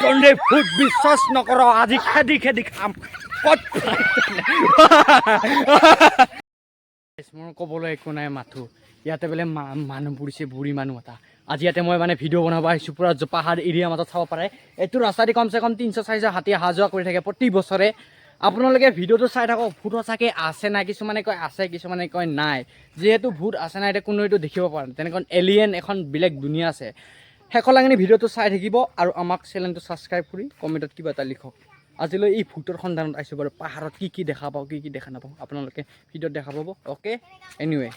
তন্দে ভূত বিশ্বাস নকৰ আজি খেদি খেদি খাম কত মোৰ ক'বলৈ একো নাই মাথো ইয়াতে বোলে মানুহ পৰিছে বুঢ়ী মানুহ এটা আজি ইয়াতে মই মানে ভিডিঅ' বনাব আহিছোঁ পুৰা পাহাৰ এৰিয়া মাজত চাব পাৰে এইটো ৰাস্তাদি কমচে কম 300-400 হাতী অহা যোৱা কৰি থাকে প্ৰতি বছৰে আপোনালোকে ভিডিঅ'টো চাই থাকক ভূত চাগে আছে নাই কিছুমানে কয় আছে কিছুমানে কয় নাই যিহেতু ভূত আছে নাই এতিয়া কোনো এইটো দেখিব পাৰে তেনেকৈ এলিয়েন এখন বেলেগ দুনিয়া আছে শেষলৈকে ভিডিঅ'টো চাই থাকিব আৰু আমাক চেনেলটো ছাবস্ক্ৰাইব কৰি কমেণ্টত কিবা এটা লিখক আজিলৈ এই ভূতৰ সন্ধানত আহিছোঁ বাৰু পাহাৰত কি দেখা পাওঁ কি দেখা নাপাওঁ আপোনালোকে ভিডিঅ'ত দেখা পাব অ'কে এনিৱে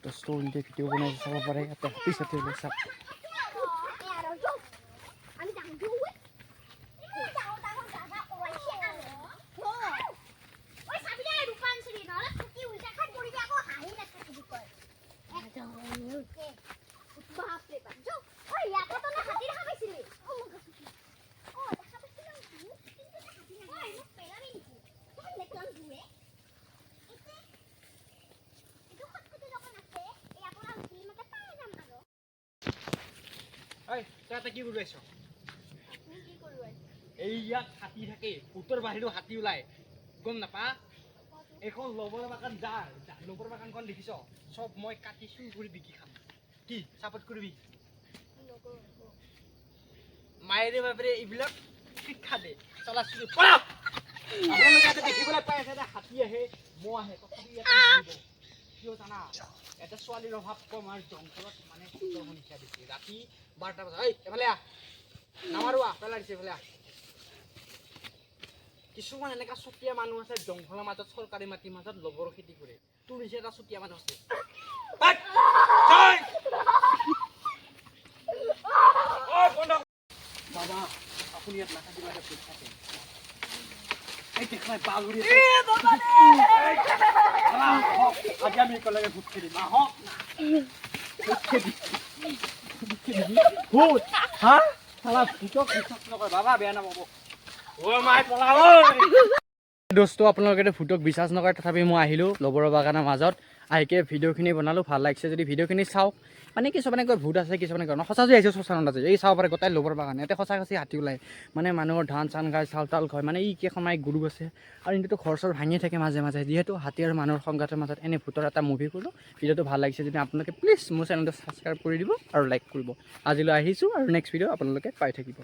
তো ষ্টৰিতে ভিডিঅ' বনাই চাব পাৰে ইয়াতে পিছতে চাওক কি কৰি আছ এই ইয়াত হাতী থাকে উত্তৰ বাহিৰো হাতী ওলাই গম নাপা এখন লবৰ বাগান যাৰ লবৰ বাগানখন দেখিছ সব মই কাটি চুৰ কৰি বিকি খাম কি সাপোৰ্ট কৰিবি মায়েৰে বাপৰে এইবিলাক শিক্ষা দে চলা চুৰি কৰা আপোনালোকে ইয়াতে দেখিবলৈ পাই আছে যে হাতী আহে মহ আহে তথাপি ইয়াতে কিয় জানা এটা ছোৱালীৰ অভাৱ কম আৰু জংঘলত মানে সংখ্যা বেছি ৰাতি 12টা বজাত এইফালে নামাৰোৱা পেলাই দিছে এইফালে কিছুমান এনেকা চুতীয়া মানুহ আছে জংঘলৰ মাজত চৰকাৰী মাটিৰ মাজত লবৰ খেতি কৰে তোৰ নিচে এটা চুতীয়া মানুহ আছে বাবা আপুনি ইয়াত নাথাকিব আজি আমি একেলগে ভোট খেলিম আহক ভূত হা শালা ভূতক বিশ্বাস নকৰে বাবা বেয়া নাপাব দোস্ত আপোনালোকে ভূতক বিশ্বাস নকৰে তথাপি মই আহিলোঁ লবৰ বাগানৰ মাজত আহিকে ভিডিঅ'খিনি বনালোঁ ভাল লাগিছে যদি ভিডিঅ'খিনি চাওক মানে কিছুমানে কয় ভূত আছে কিছুমানে কয় সঁচা যে আহিছে শ্মশানত আছে এই চাব পাৰে গোটাই লবৰ বাগান ইয়াতে সঁচা সঁচি হাতী ওলায় মানে মানুহৰ ধান চান খায় চাউল তাউল খায় মানে ই কেইখনমান গৰু আছে আৰু ইহঁতো ঘৰ চৰ ভাঙি থাকে মাজে মাজে যিহেতু হাতী আৰু মানুহৰ সংঘাতৰ মাজত এনে ভূতৰ এটা মুভি কৰোঁ ভিডিঅ'টো ভাল লাগিছে যদি আপোনালোকে প্লিজ মোৰ চেনেলটো ছাবস্ক্ৰাইব কৰি দিব আৰু লাইক কৰিব আজিলৈ আহিছোঁ আৰু নেক্সট ভিডিঅ' আপোনালোকে পাই থাকিব